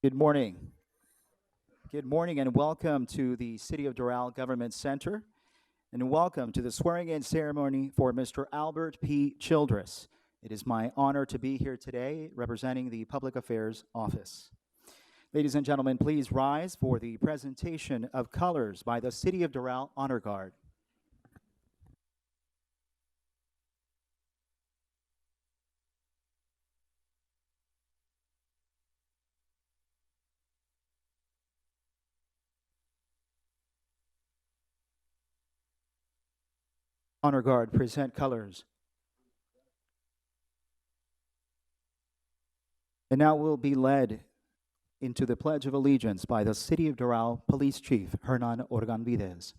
Good morning. Good morning and welcome to the City of Doral Government Center and welcome to the swearing-in ceremony for Mr. Albert P. Childress. It is my honor to be here today representing the Public Affairs Office. Ladies and gentlemen, please rise for the presentation of colors by the City of Doral Honor Guard. Honor Guard, present colors. And now we'll be led into the Pledge of Allegiance by the City of Doral Police Chief, Hernan Organvides.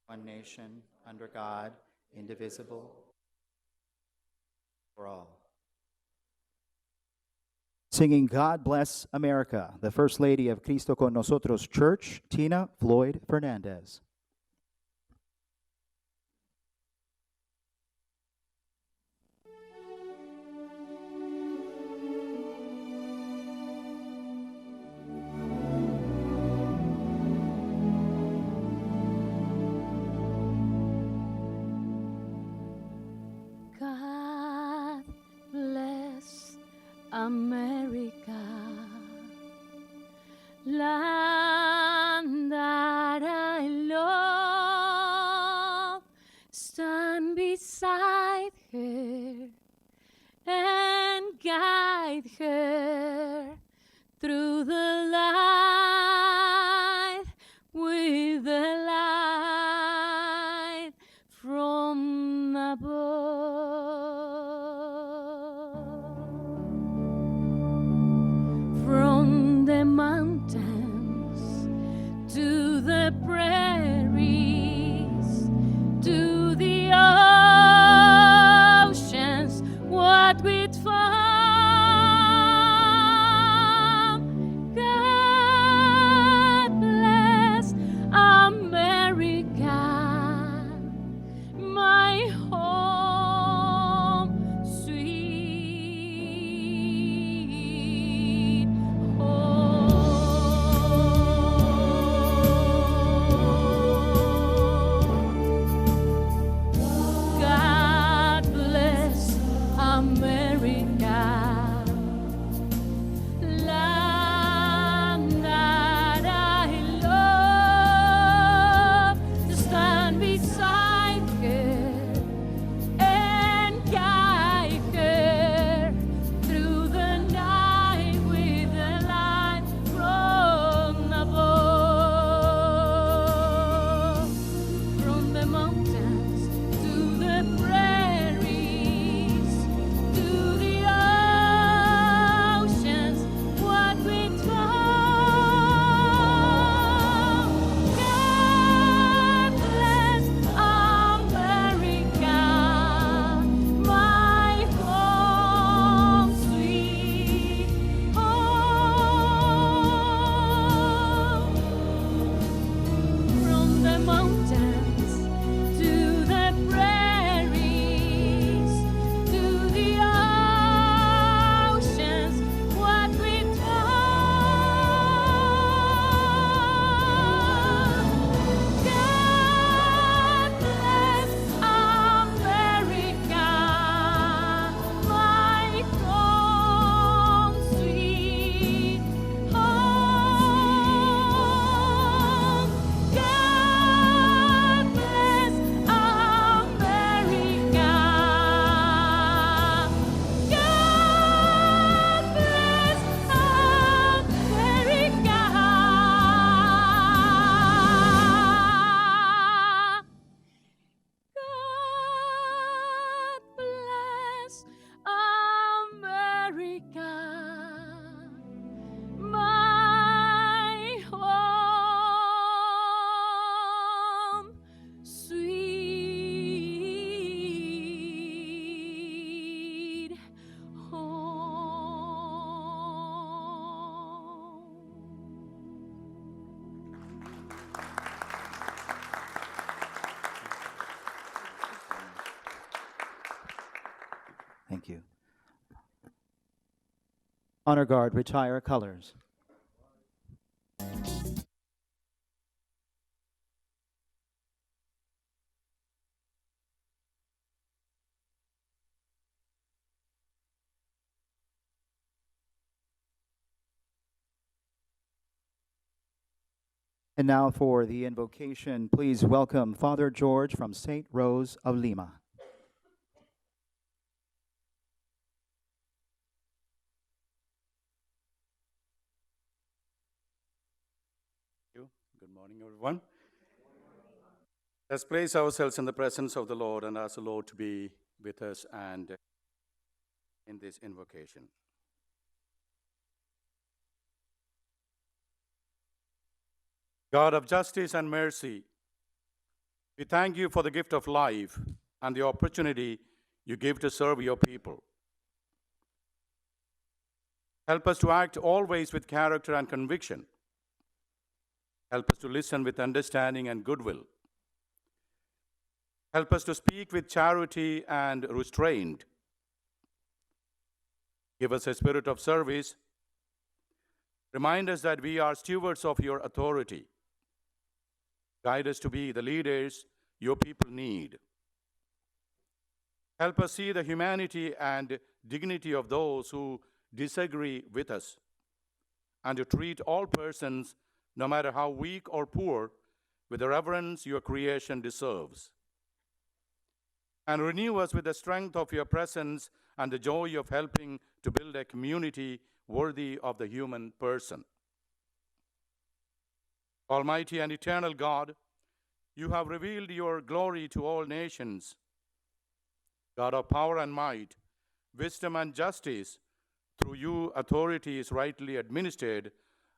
One nation, under God, indivisible, for all. Singing God Bless America, the First Lady of Cristo con Nosotros Church, Tina Floyd Fernandez. God bless America, land that I love. Stand beside her and guide her through the light with the light from above. From the mountains to the prairies, to the oceans, what we'd find. God bless America, my home, sweet home. God bless America, land that I love. To stand beside her and guide her through the night with the light from above. From the mountains to the prairies, to the oceans, what we found. God bless America, my home, sweet home. From the mountains to the prairies, Thank you. Honor Guard, retire colors. And now for the invocation, please welcome Father George from St. Rose of Lima. You. Good morning, everyone. Let's place ourselves in the presence of the Lord and ask the Lord to be with us and in this invocation. God of justice and mercy, we thank you for the gift of life and the opportunity you give to serve your people. Help us to act always with character and conviction. Help us to listen with understanding and goodwill. Help us to speak with charity and restraint. Give us a spirit of service. Remind us that we are stewards of your authority. Guide us to be the leaders your people need. Help us see the humanity and dignity of those who disagree with us, and to treat all persons, no matter how weak or poor, with the reverence your creation deserves. And renew us with the strength of your presence and the joy of helping to build a community worthy of the human person. Almighty and eternal God, you have revealed your glory to all nations. God of power and might, wisdom and justice, through you authority is rightly administered,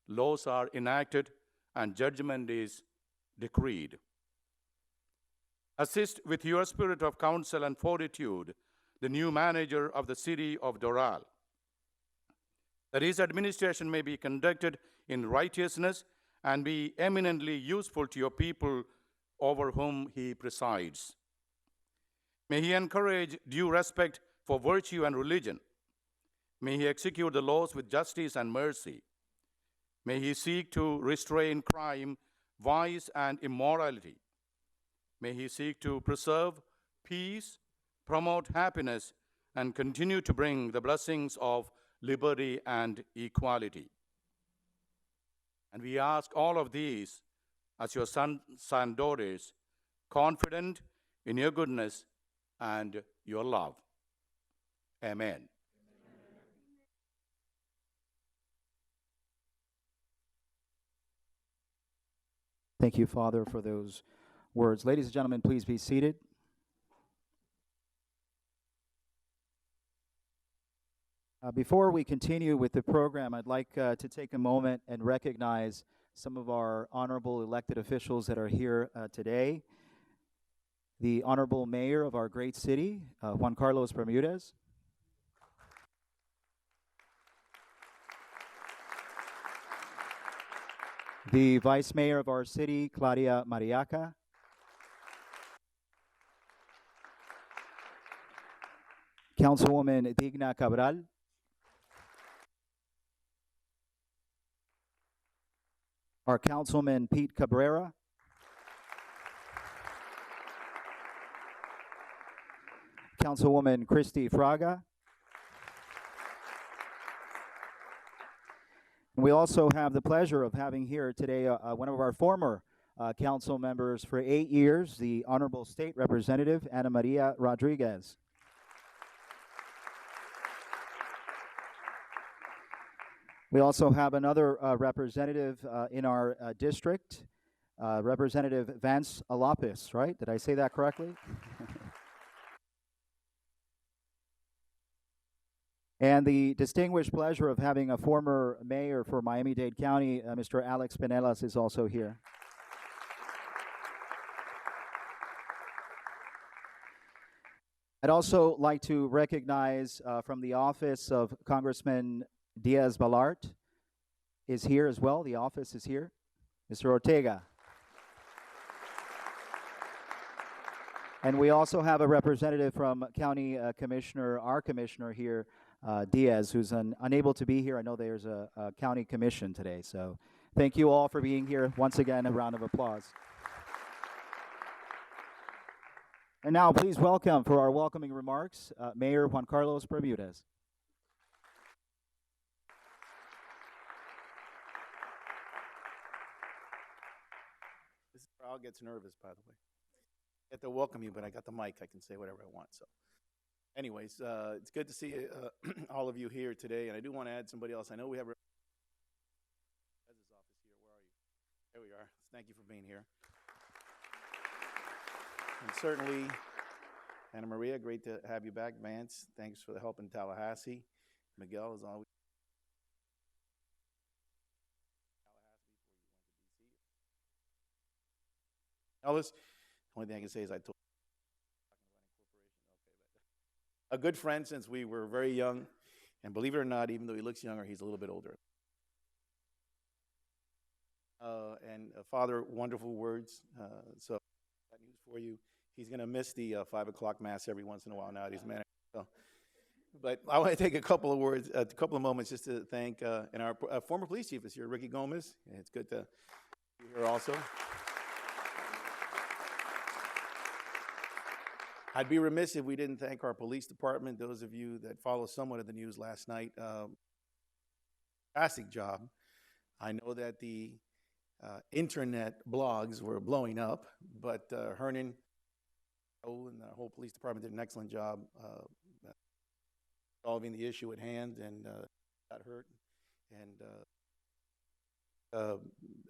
laws are enacted, and judgment is decreed. Assist with your spirit of counsel and fortitude the new manager of the city of Doral, that his administration may be conducted in righteousness and be eminently useful to your people over whom he presides. May he encourage due respect for virtue and religion. May he execute the laws with justice and mercy. May he seek to restrain crime, vice, and immorality. May he seek to preserve peace, promote happiness, and continue to bring the blessings of liberty and equality. And we ask all of these as your sons and daughters, confident in your goodness and your love. Amen. Thank you, Father, for those words. Ladies and gentlemen, please be seated. Before we continue with the program, I'd like to take a moment and recognize some of our honorable elected officials that are here today. The Honorable Mayor of our great city, Juan Carlos Bermudez. The Vice Mayor of our city, Claudia Mariaca. Councilwoman Digna Cabral. Our Councilman Pete Cabrera. Councilwoman Christy Fraga. And we also have the pleasure of having here today one of our former council members for 8 years, the Honorable State Representative Ana Maria Rodriguez. We also have another representative in our district, Representative Vance Alapis, right? Did I say that correctly? And the distinguished pleasure of having a former mayor for Miami-Dade County, Mr. Alex Pinellas, is also here. I'd also like to recognize from the office of Congressman Diaz-Balart is here as well. The office is here. Mr. Ortega. And we also have a representative from County our commissioner here, Diaz, who's unable to be here. I know there's a county commission today, so thank you all for being here. Once again, a round of applause. And now, please welcome for our welcoming remarks, Mayor Juan Carlos Bermudez. This is where Al gets nervous, by the way. I get to welcome you, but I got the mic. I can say whatever I want. So, anyways, it's good to see all of you here today. And I do want to add somebody else. I know we have President's office here. Where are you? There we are. Thank you for being here. And certainly, Anna Maria, great to have you back. Vance, thanks for the help in Tallahassee. Miguel is always. Ellis, the only thing I can say is I told a good friend since we were very young, and believe it or not, even though he looks younger, he's a little bit older. And father, wonderful words. So, got news for you. He's going to miss the 5 o'clock mass every once in a while now that he's managed. So, but I want to take a couple of words, a couple of moments just to thank, and our former police chief is here, Ricky Gomez. It's good to be here also. I'd be remiss if we didn't thank our police department. Those of you that follow somewhat of the news last night, fantastic job. I know that the internet blogs were blowing up, but Hernan and the whole police department did an excellent job solving the issue at hand, and got hurt, and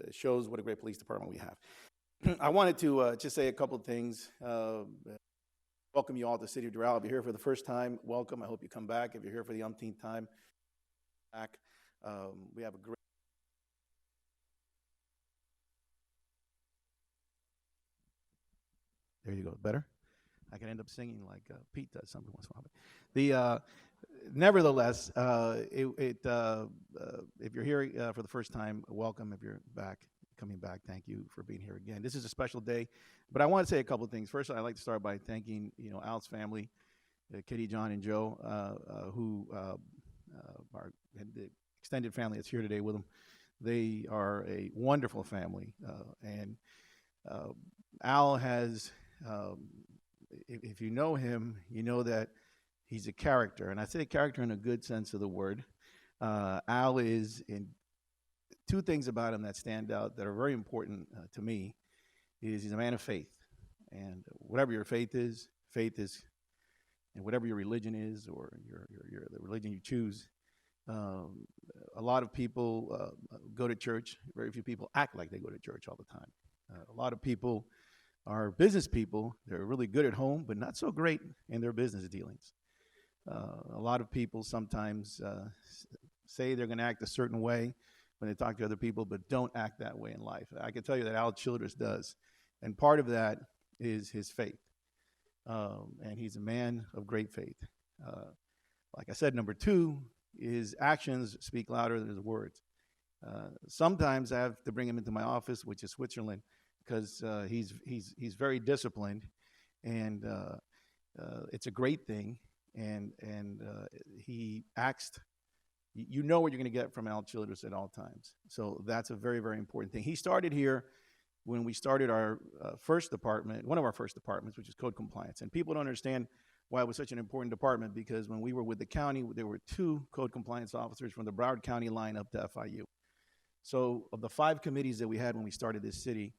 it shows what a great police department we have. I wanted to just say a couple of things. Welcome you all to the city of Doral. If you're here for the first time, welcome. I hope you come back. If you're here for the umpteenth time, back. We have a great. There you go. Better? I can end up singing like Pete does something once in a while. Nevertheless, if you're here for the first time, welcome. If you're coming back, thank you for being here again. This is a special day, but I want to say a couple of things. First, I'd like to start by thanking Al's family, Kitty, John, and Joe, who are the extended family that's here today with them. They are a wonderful family, and Al has. If you know him, you know that he's a character, and I say character in a good sense of the word. Al is in two things about him that stand out that are very important to me. Is he's a man of faith, and whatever your faith is, and whatever your religion is, or the religion you choose. A lot of people go to church. Very few people act like they go to church all the time. A lot of people are business people. They're really good at home, but not so great in their business dealings. A lot of people sometimes say they're going to act a certain way when they talk to other people, but don't act that way in life. I can tell you that Al Childress does, and part of that is his faith. And he's a man of great faith. Like I said, number two, his actions speak louder than his words. Sometimes I have to bring him into my office, which is Switzerland, because he's very disciplined, and it's a great thing. And he acts. You know what you're going to get from Al Childress at all times. So that's a very, very important thing. He started here when we started our first department, one of our first departments, which is code compliance. And people don't understand why it was such an important department, because when we were with the county, there were 2 code compliance officers from the Broward County line up to FIU. So of the 5 committees that we had when we started this city,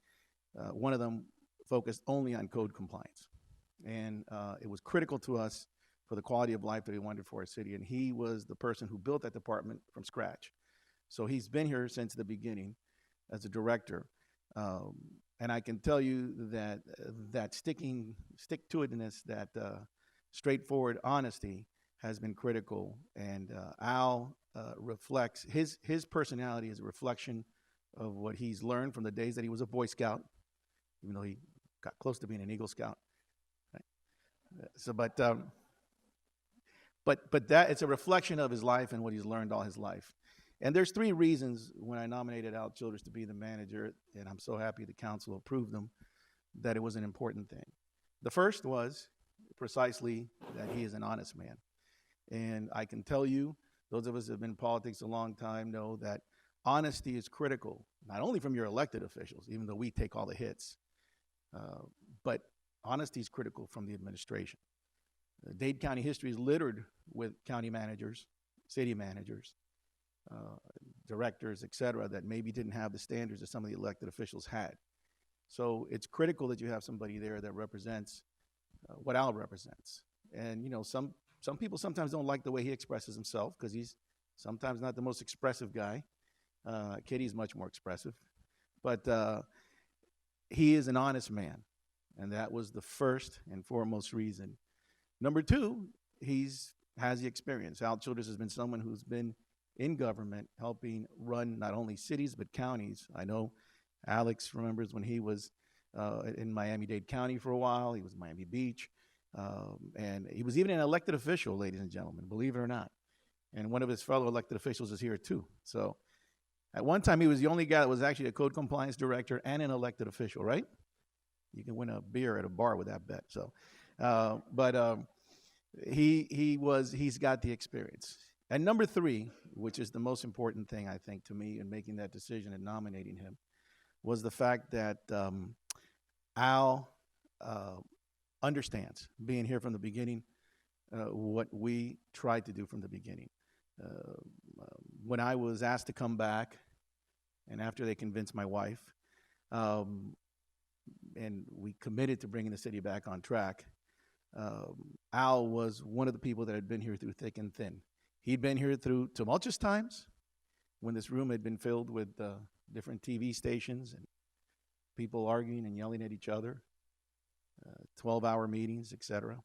one of them focused only on code compliance. And it was critical to us for the quality of life that we wanted for our city. And he was the person who built that department from scratch. So he's been here since the beginning as a director. And I can tell you that stick-to-itiveness, that straightforward honesty has been critical. And Al reflects, his personality is a reflection of what he's learned from the days that he was a Boy Scout, even though he got close to being an Eagle Scout. Right? So, but that it's a reflection of his life and what he's learned all his life. And there's 3 reasons when I nominated Al Childress to be the manager, and I'm so happy the council approved them, that it was an important thing. The first was precisely that he is an honest man. And I can tell you, those of us who have been in politics a long time know that honesty is critical, not only from your elected officials, even though we take all the hits, but honesty is critical from the administration. Dade County history is littered with county managers, city managers, directors, et cetera, that maybe didn't have the standards that some of the elected officials had. So it's critical that you have somebody there that represents what Al represents. And, you know, some people sometimes don't like the way he expresses himself because he's sometimes not the most expressive guy. Kitty's much more expressive. But he is an honest man, and that was the first and foremost reason. Number two, has the experience. Al Childress has been someone who's been in government helping run not only cities but counties. I know Alex remembers when he was in Miami-Dade County for a while. He was in Miami Beach. And he was even an elected official, ladies and gentlemen, believe it or not. And one of his fellow elected officials is here too. So at one time, he was the only guy that was actually a code compliance director and an elected official, right? You can win a beer at a bar with that bet. So, he's got the experience. And number three, which is the most important thing, I think, to me in making that decision and nominating him, was the fact that Al understands, being here from the beginning, what we tried to do from the beginning. When I was asked to come back, and after they convinced my wife, and we committed to bringing the city back on track, Al was one of the people that had been here through thick and thin. He'd been here through tumultuous times when this room had been filled with different TV stations and people arguing and yelling at each other, 12-hour meetings, etc.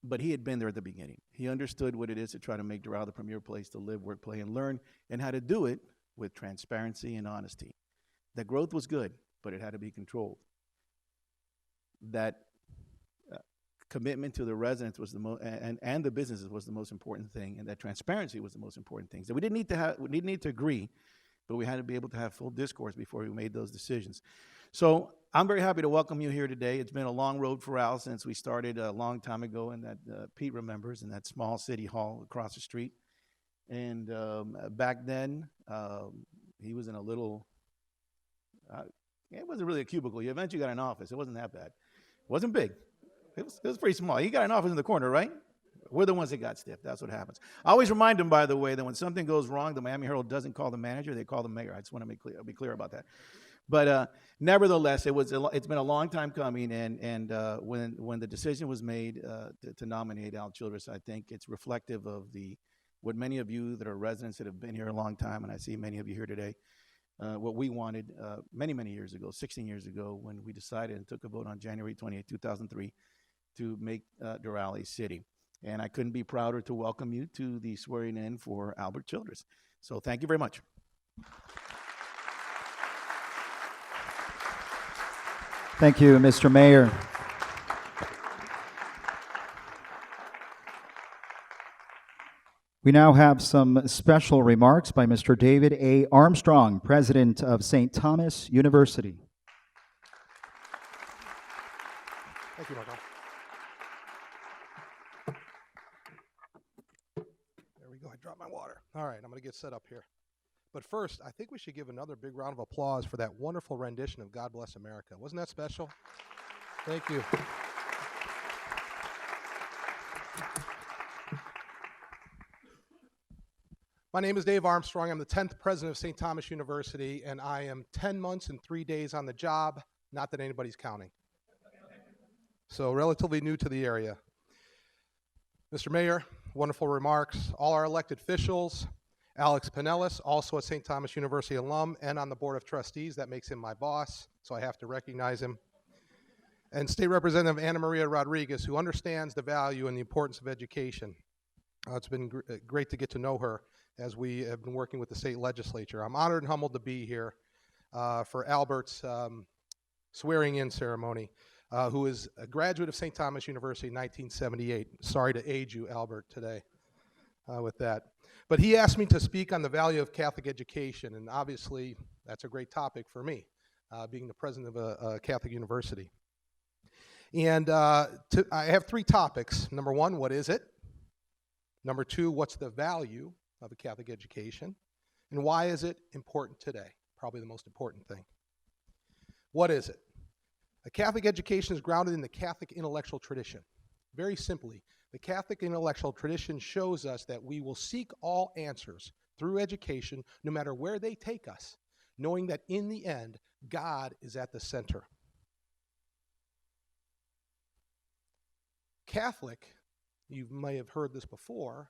But he had been there at the beginning. He understood what it is to try to make Doral the premier place to live, work, play, and learn, and how to do it with transparency and honesty. That growth was good, but it had to be controlled. That commitment to the residents was the most, and the businesses was the most important thing, and that transparency was the most important thing. So we didn't need to agree, but we had to be able to have full discourse before we made those decisions. So I'm very happy to welcome you here today. It's been a long road for Al since we started a long time ago, and that Pete remembers, in that small city hall across the street. And back then, he was in a little, it wasn't really a cubicle. You eventually got an office. It wasn't that bad. It wasn't big. It was pretty small. He got an office in the corner, right? We're the ones that got stiff. That's what happens. I always remind him, by the way, that when something goes wrong, the Miami Herald doesn't call the manager, they call the mayor. I just want to be clear about that. But nevertheless, it's been a long time coming, and when the decision was made to nominate Al Childress, I think it's reflective of what many of you that are residents that have been here a long time, and I see many of you here today, what we wanted many, many years ago, 16 years ago, when we decided and took a vote on January 28, 2003, to make Doral a city. And I couldn't be prouder to welcome you to the swearing in for Albert Childress. So thank you very much. Thank you, Mr. Mayor. We now have some special remarks by Mr. David A. Armstrong, President of St. Thomas University. Thank you, Michael. There we go. I dropped my water. All right, I'm going to get set up here. But first, I think we should give another big round of applause for that wonderful rendition of God Bless America. Wasn't that special? Thank you. My name is Dave Armstrong. I'm the 10th president of St. Thomas University, and I am 10 months and 3 days on the job, not that anybody's counting. So relatively new to the area. Mr. Mayor, wonderful remarks. All our elected officials, Alex Pinellas, also a St. Thomas University alum and on the Board of Trustees. That makes him my boss, so I have to recognize him. And State Representative Ana Maria Rodriguez, who understands the value and the importance of education. It's been great to get to know her as we have been working with the state legislature. I'm honored and humbled to be here for Albert's swearing-in ceremony, who is a graduate of St. Thomas University in 1978. Sorry to age you, Albert, today with that. But he asked me to speak on the value of Catholic education, and obviously that's a great topic for me. being the president of a Catholic university. And I have 3 topics. Number 1, what is it? Number 2, what's the value of a Catholic education? And why is it important today? Probably the most important thing. What is it? A Catholic education is grounded in the Catholic intellectual tradition. Very simply, the Catholic intellectual tradition shows us that we will seek all answers through education, no matter where they take us, knowing that in the end, God is at the center. Catholic, you may have heard this before,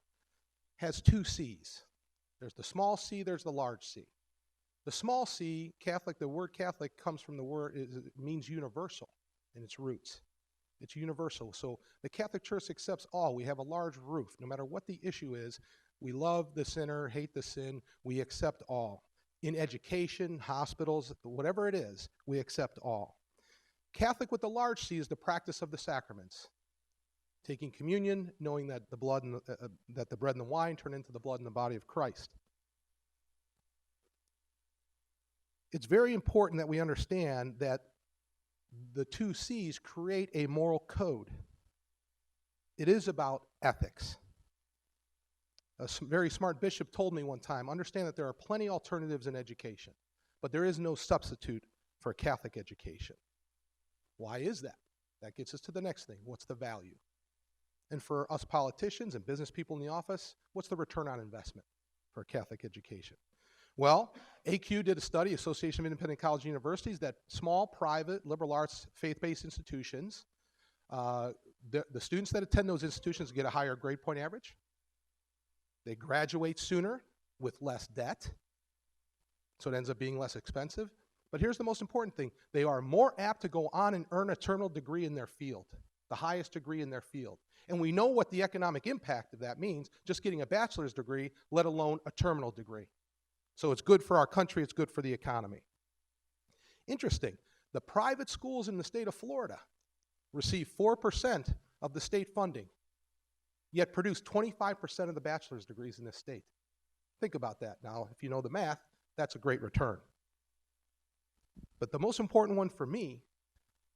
has 2 C's. There's the small c, there's the large c. The small c, Catholic, the word Catholic comes from the word, it means universal in its roots. It's universal. So the Catholic Church accepts all. We have a large roof. No matter what the issue is, we love the sinner, hate the sin, we accept all. In education, hospitals, whatever it is, we accept all. Catholic with the large C is the practice of the sacraments. Taking communion, knowing that the blood and that the bread and the wine turn into the blood and the body of Christ. It's very important that we understand that the 2 C's create a moral code. It is about ethics. A very smart bishop told me one time, understand that there are plenty of alternatives in education, but there is no substitute for a Catholic education. Why is that? That gets us to the next thing. What's the value? And for us politicians and business people in the office, what's the return on investment for a Catholic education? Well, AQ did a study, Association of Independent College Universities, that small, private, liberal arts, faith-based institutions, the students that attend those institutions get a higher grade point average. They graduate sooner with less debt, so it ends up being less expensive. But here's the most important thing. They are more apt to go on and earn a terminal degree in their field, the highest degree in their field. And we know what the economic impact of that means, just getting a bachelor's degree, let alone a terminal degree. So it's good for our country, it's good for the economy. Interesting, the private schools in the state of Florida receive 4% of the state funding, yet produce 25% of the bachelor's degrees in this state. Think about that. Now, if you know the math, that's a great return. But the most important one for me,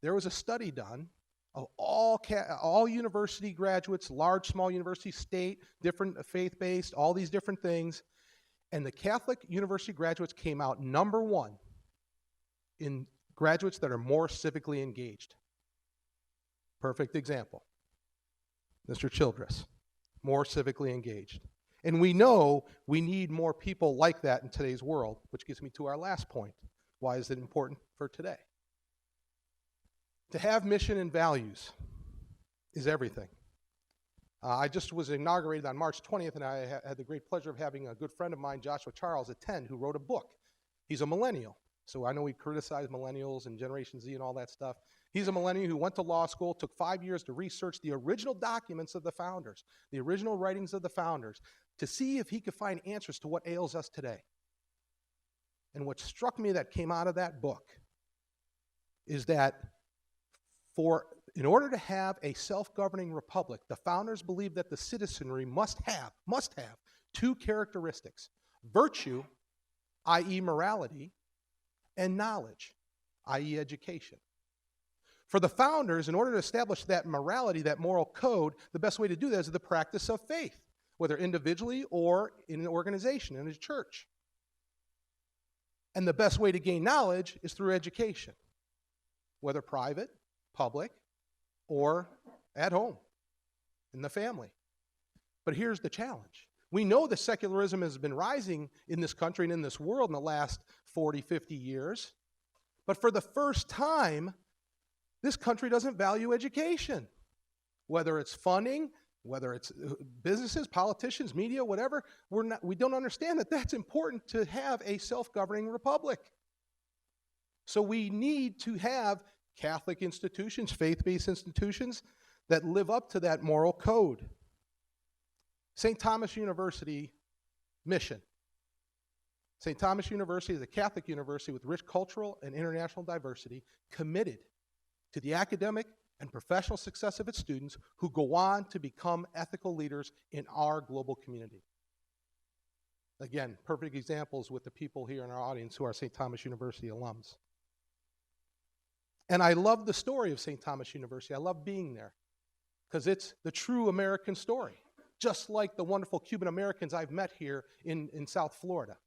there was a study done of all university graduates, large, small universities, state, different faith-based, all these different things, and the Catholic university graduates came out number 1 in graduates that are more civically engaged. Perfect example. Mr. Childress, more civically engaged. And we know we need more people like that in today's world, which gets me to our last point. Why is it important for today? To have mission and values is everything. I just was inaugurated on March 20th, and I had the great pleasure of having a good friend of mine, Joshua Charles, attend, who wrote a book. He's a millennial, so I know we criticize millennials and Generation Z and all that stuff. He's a millennial who went to law school, took 5 years to research the original documents of the founders, the original writings of the founders, to see if he could find answers to what ails us today. And what struck me that came out of that book is that in order to have a self-governing republic, the founders believed that the citizenry must have 2 characteristics: virtue, i.e. morality, and knowledge, i.e. education. For the founders, in order to establish that morality, that moral code, the best way to do that is the practice of faith, whether individually or in an organization, in a church. And the best way to gain knowledge is through education, whether private, public, or at home, in the family. But here's the challenge. We know that secularism has been rising in this country and in this world in the last 40, 50 years. But for the first time, this country doesn't value education. Whether it's funding, whether it's businesses, politicians, media, whatever, we don't understand that that's important to have a self-governing republic. So we need to have Catholic institutions, faith-based institutions that live up to that moral code. St. Thomas University mission. St. Thomas University is a Catholic university with rich cultural and international diversity, committed to the academic and professional success of its students who go on to become ethical leaders in our global community. Again, perfect examples with the people here in our audience who are St. Thomas University alums. And I love the story of St. Thomas University. I love being there because it's the true American story, just like the wonderful Cuban Americans I've met here in South Florida,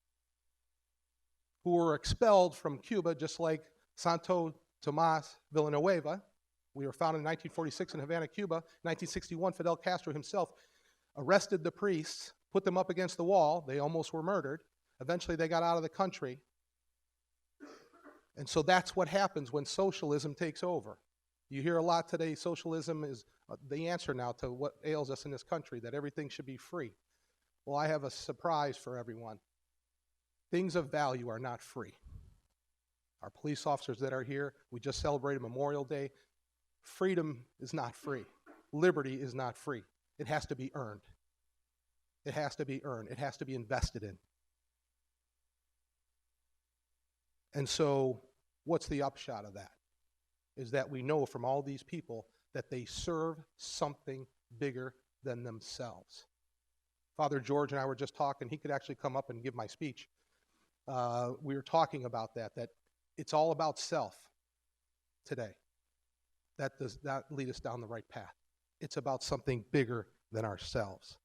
who were expelled from Cuba, just like Santo Tomas Villanueva. We were founded in 1946 in Havana, Cuba. 1961, Fidel Castro himself arrested the priests, put them up against the wall. They almost were murdered. Eventually, they got out of the country. And so that's what happens when socialism takes over. You hear a lot today, socialism is the answer now to what ails us in this country, that everything should be free. Well, I have a surprise for everyone. Things of value are not free. Our police officers that are here, we just celebrated Memorial Day. Freedom is not free. Liberty is not free. It has to be earned. It has to be earned. It has to be invested in. And so, what's the upshot of that? Is that we know from all these people that they serve something bigger than themselves. Father George and I were just talking. He could actually come up and give my speech. We were talking about that it's all about self today. That does not lead us down the right path. It's about something bigger than ourselves.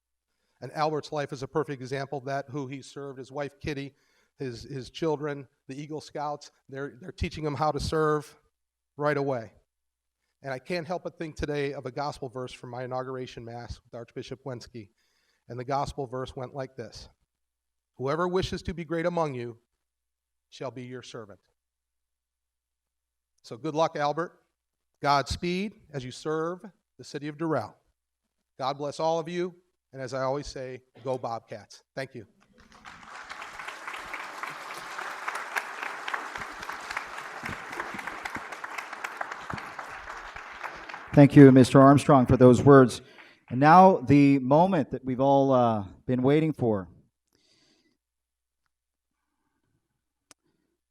And Albert's life is a perfect example of that, who he served, his wife Kitty, his children, the Eagle Scouts. They're teaching him how to serve right away. And I can't help but think today of a gospel verse from my inauguration mass with Archbishop Wensky. And the gospel verse went like this: "Whoever wishes to be great among you shall be your servant." So good luck, Albert. Godspeed as you serve the city of Doral. God bless all of you. And as I always say, go Bobcats. Thank you. Thank you, Mr. Armstrong, for those words. And now the moment that we've all been waiting for.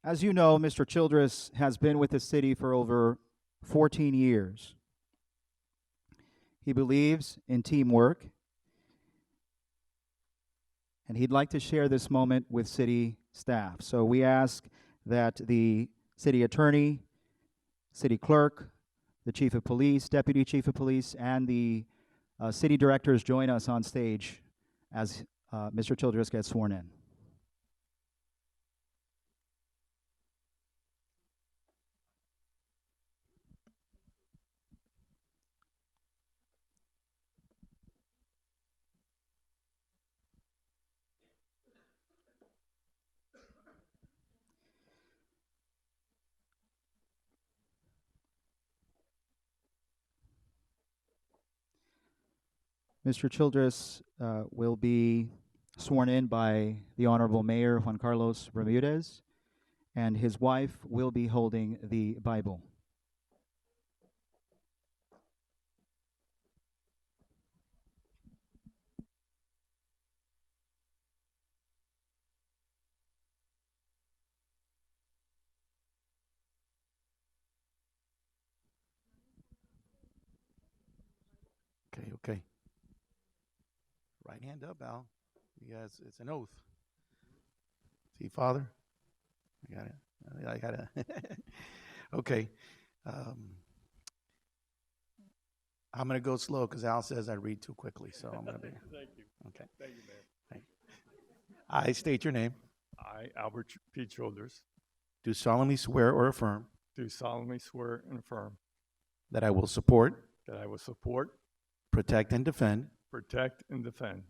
As you know, Mr. Childress has been with the city for over 14 years. He believes in teamwork, and he'd like to share this moment with city staff. So we ask that the city attorney, city clerk, the chief of police, deputy chief of police, and the city directors join us on stage as Mr. Childress gets sworn in. Mr. Childress will be sworn in by the Honorable Mayor Juan Carlos Bermudez, and his wife will be holding the Bible. Okay. Right hand up, Al. You guys, it's an oath. See, Father? I got it. Okay. I'm going to go slow because Al says I read too quickly, so I'm going to be. Thank you. Okay. Thank you, Mayor. Thank you. I state your name. I, Albert P. Childress, Do solemnly swear or affirm do solemnly swear and affirm that I will support, that I will support, protect, and defend protect, and defend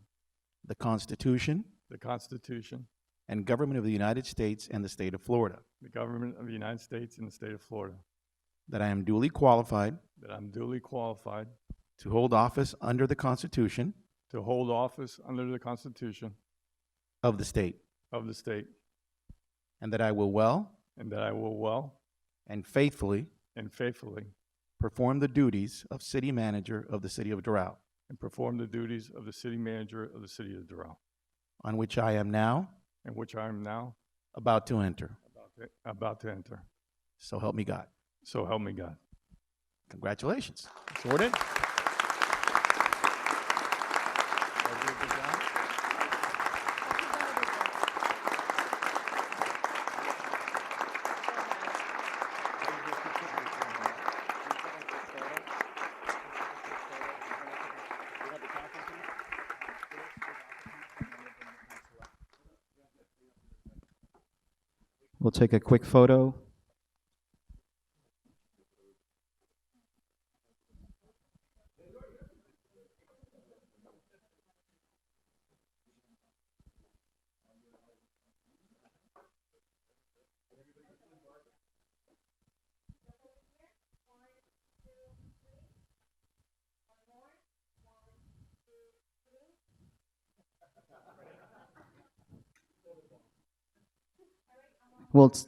the Constitution the Constitution, and government of the United States and the state of Florida, the government of the United States and the state of Florida, that I am duly qualified that I'm duly qualified to hold office under the Constitution to hold office under the Constitution of the state, of the state, and that I will well and that I will well and faithfully and faithfully perform the duties of city manager of the city of Doral, and perform the duties of the city manager of the city of Doral, on which I am now in which I am now about to enter. about to enter. So help me God. So help me God. Congratulations. Sworn in. We'll take a quick photo. We'll t-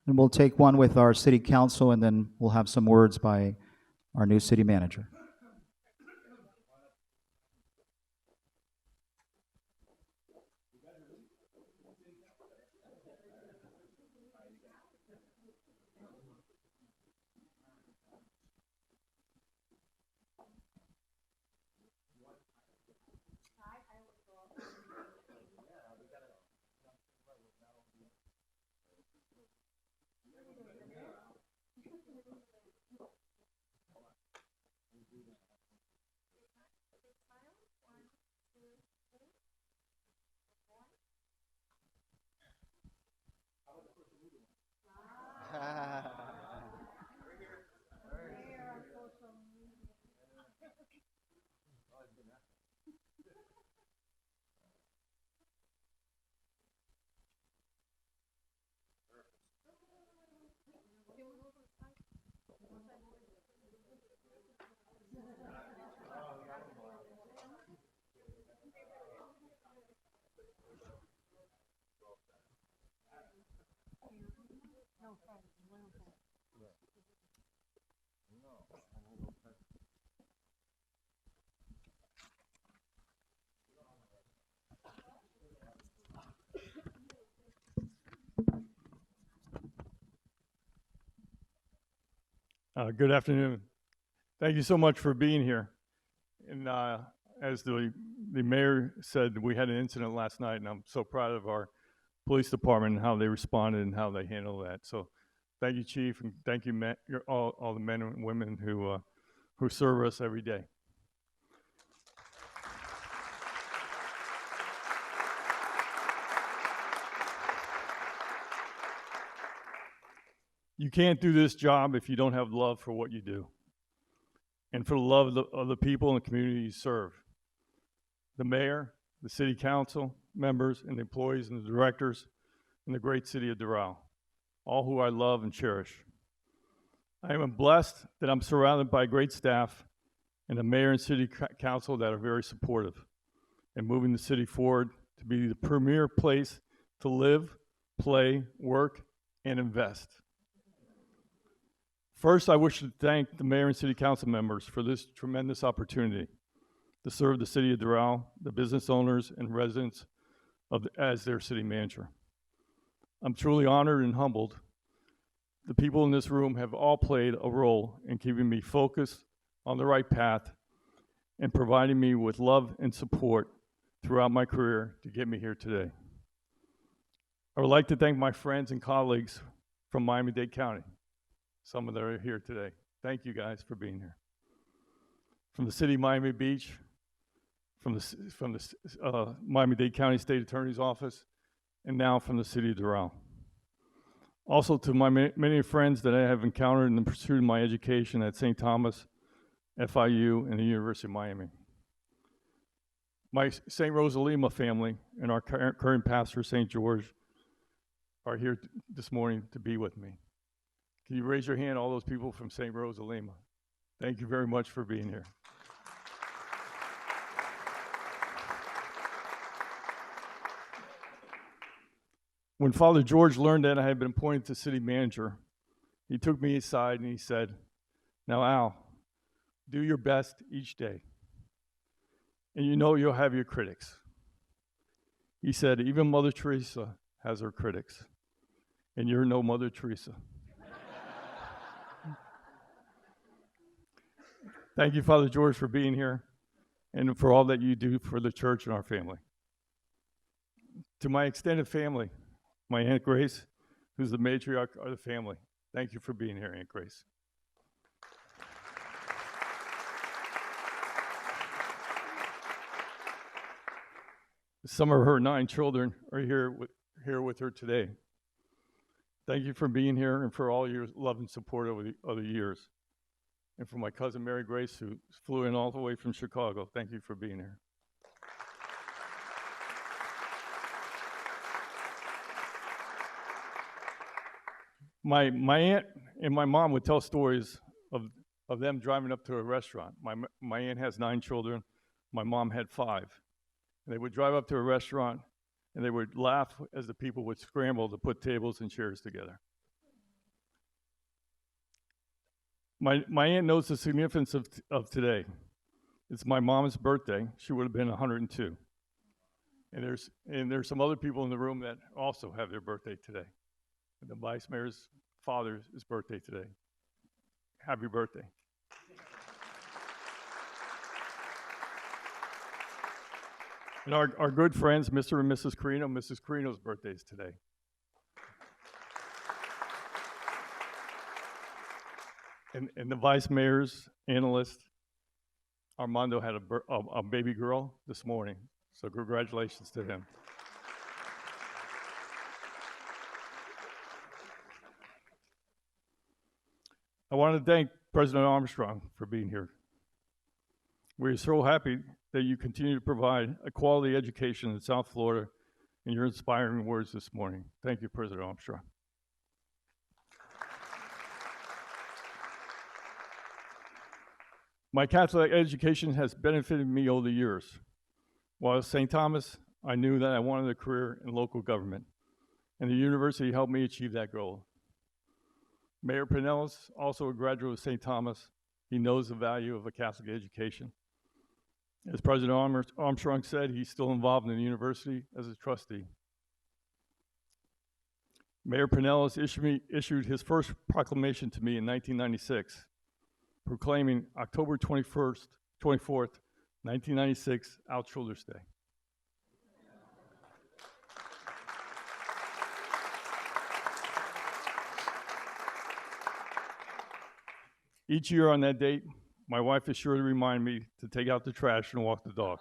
and we'll take one with our city council, and then we'll have some words by our new city manager. Good afternoon. Thank you so much for being here. And as the mayor said, we had an incident last night, and I'm so proud of our police department and how they responded and how they handled that. So thank you, Chief, and thank you, all the men and women who serve us every day. You can't do this job if you don't have love for what you do and for the love of the people in the community you serve. The mayor, the city council members, and the employees and the directors in the great city of Doral, all who I love and cherish. I am blessed that I'm surrounded by great staff and a mayor and city council that are very supportive and moving the city forward to be the premier place to live, play, work, and invest. First, I wish to thank the mayor and city council members for this tremendous opportunity to serve the city of Doral, the business owners and residents as their city manager. I'm truly honored and humbled. The people in this room have all played a role in keeping me focused on the right path and providing me with love and support throughout my career to get me here today. I would like to thank my friends and colleagues from Miami-Dade County. Some of them are here today. Thank you guys for being here. From the city of Miami Beach, from the Miami-Dade County State Attorney's Office, and now from the city of Doral. Also to my many friends that I have encountered in the pursuit of my education at St. Thomas, FIU, and the University of Miami. My St. Rosalima family and our current pastor, St. George, are here this morning to be with me. Can you raise your hand, all those people from St. Rosalima? Thank you very much for being here. When Father George learned that I had been appointed to city manager, he took me aside and he said, "Now, Al, do your best each day. And you know you'll have your critics." He said, "Even Mother Teresa has her critics, and you're no Mother Teresa." Thank you, Father George, for being here and for all that you do for the church and our family. To my extended family, my Aunt Grace, who's the matriarch of the family, thank you for being here, Aunt Grace. Some of her 9 children are here with her today. Thank you for being here and for all your love and support over the other years. And for my cousin Mary Grace, who flew in all the way from Chicago, thank you for being here. My aunt and my mom would tell stories of them driving up to a restaurant. My aunt has 9 children. My mom had 5. And they would drive up to a restaurant, and they would laugh as the people would scramble to put tables and chairs together. My aunt knows the significance of today. It's my mom's birthday. She would have been 102. And there's some other people in the room that also have their birthday today. And the Vice Mayor's father's birthday today. Happy birthday. And our good friends, Mr. and Mrs. Carino, Mrs. Carino's birthday is today. And the Vice Mayor's analyst, Armando, had a baby girl this morning. So congratulations to him. I want to thank President Armstrong for being here. We're so happy that you continue to provide a quality education in South Florida and your inspiring words this morning. Thank you, President Armstrong. My Catholic education has benefited me over the years. While at St. Thomas, I knew that I wanted a career in local government, and the university helped me achieve that goal. Mayor Pinellas, also a graduate of St. Thomas, he knows the value of a Catholic education. As President Armstrong said, he's still involved in the university as a trustee. Mayor Pinellas issued his first proclamation to me in 1996, proclaiming October 24th, 1996, out Childress Day. Each year on that date, my wife is sure to remind me to take out the trash and walk the dog.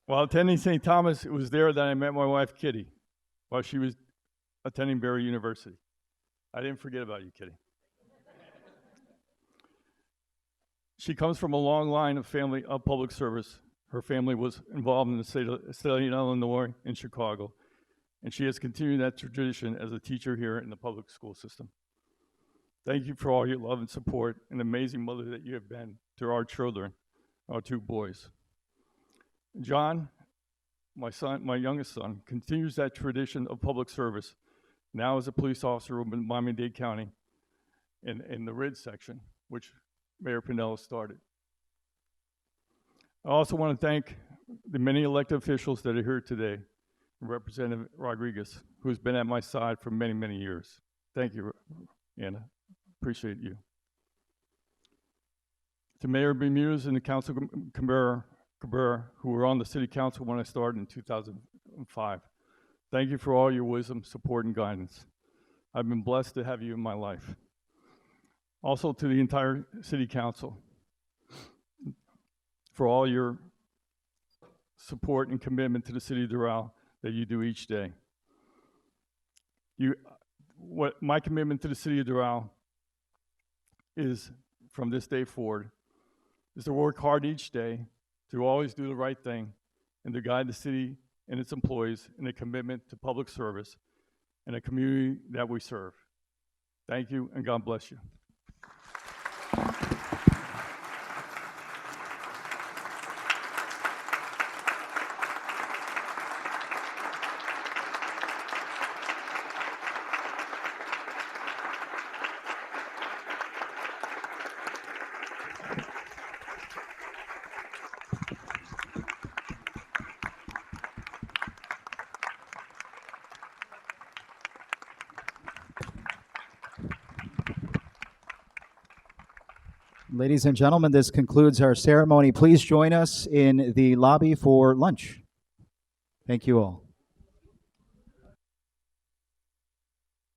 While attending St. Thomas, it was there that I met my wife, Kitty, while she was attending Barry University. I didn't forget about you, Kitty. She comes from a long line of family of public service. Her family was involved in the state of Illinois and Chicago, and she has continued that tradition as a teacher here in the public school system. Thank you for all your love and support and amazing mother that you have been to our children, our 2 boys. John, my son, my youngest son, continues that tradition of public service, now as a police officer in Miami-Dade County in the RID section, which Mayor Pinellas started. I also want to thank the many elected officials that are here today, Representative Rodriguez, who's been at my side for many, many years. Thank you, Anna. Appreciate you. To Mayor Bermudez and the Council Cabrera, who were on the City Council when I started in 2005. Thank you for all your wisdom, support, and guidance. I've been blessed to have you in my life. Also to the entire City Council for all your support and commitment to the City of Doral that you do each day. My commitment to the City of Doral is, from this day forward, is to work hard each day, to always do the right thing, and to guide the city and its employees in a commitment to public service and a community that we serve. Thank you, and God bless you. Ladies and gentlemen, this concludes our ceremony. Please join us in the lobby for lunch. Thank you all.